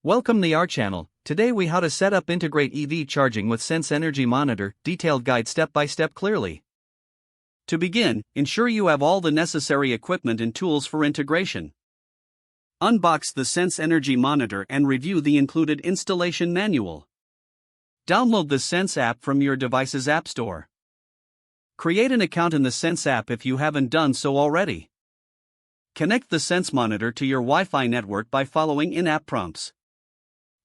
Welcome to our channel. Today we how to set up integrate EV charging with Sense Energy Monitor, detailed guide step by step clearly. To begin, ensure you have all the necessary equipment and tools for integration. Unbox the Sense Energy Monitor and review the included installation manual. Download the Sense app from your device's app store. Create an account in the Sense app if you haven't done so already. Connect the Sense Monitor to your Wi-Fi network by following in-app prompts.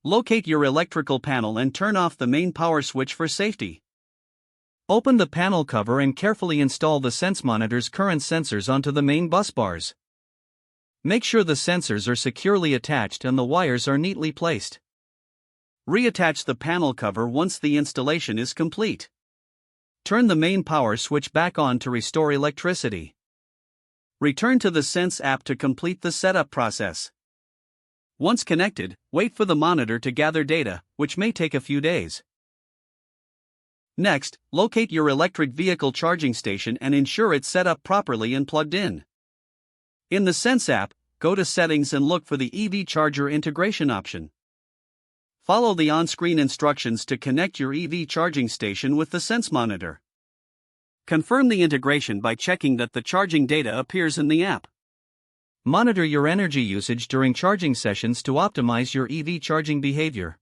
Locate your electrical panel and turn off the main power switch for safety. Open the panel cover and carefully install the Sense Monitor's current sensors onto the main bus bars. Make sure the sensors are securely attached and the wires are neatly placed. Reattach the panel cover once the installation is complete. Turn the main power switch back on to restore electricity. Return to the Sense app to complete the setup process. Once connected, wait for the monitor to gather data, which may take a few days. Next, locate your electric vehicle charging station and ensure it's set up properly and plugged in. In the Sense app, go to Settings and look for the EV Charger Integration option. Follow the on-screen instructions to connect your EV charging station with the Sense Monitor. Confirm the integration by checking that the charging data appears in the app. Monitor your energy usage during charging sessions to optimize your EV charging behavior.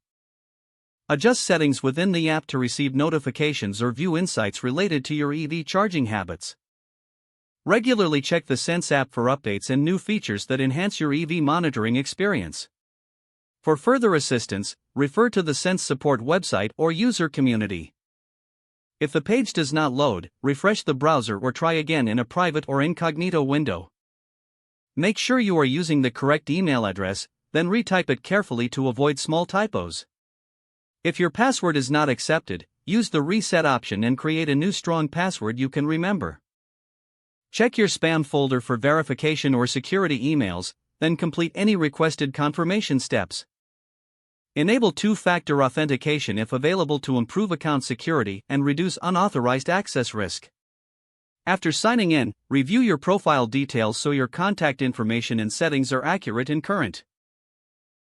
Adjust settings within the app to receive notifications or view insights related to your EV charging habits. Regularly check the Sense app for updates and new features that enhance your EV monitoring experience. For further assistance, refer to the Sense support website or user community. If the page does not load, refresh the browser or try again in a private or incognito window. Make sure you are using the correct email address, then retype it carefully to avoid small typos. If your password is not accepted, use the reset option and create a new strong password you can remember. Check your spam folder for verification or security emails, then complete any requested confirmation steps. Enable two-factor authentication if available to improve account security and reduce unauthorized access risk. After signing in, review your profile details so your contact information and settings are accurate and current.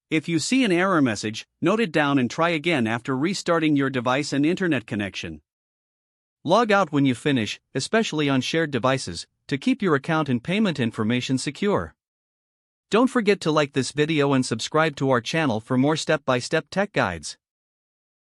If you see an error message, note it down and try again after restarting your device and internet connection. Log out when you finish, especially on shared devices, to keep your account and payment information secure. Don't forget to like this video and subscribe to our channel for more step-by-step tech guides.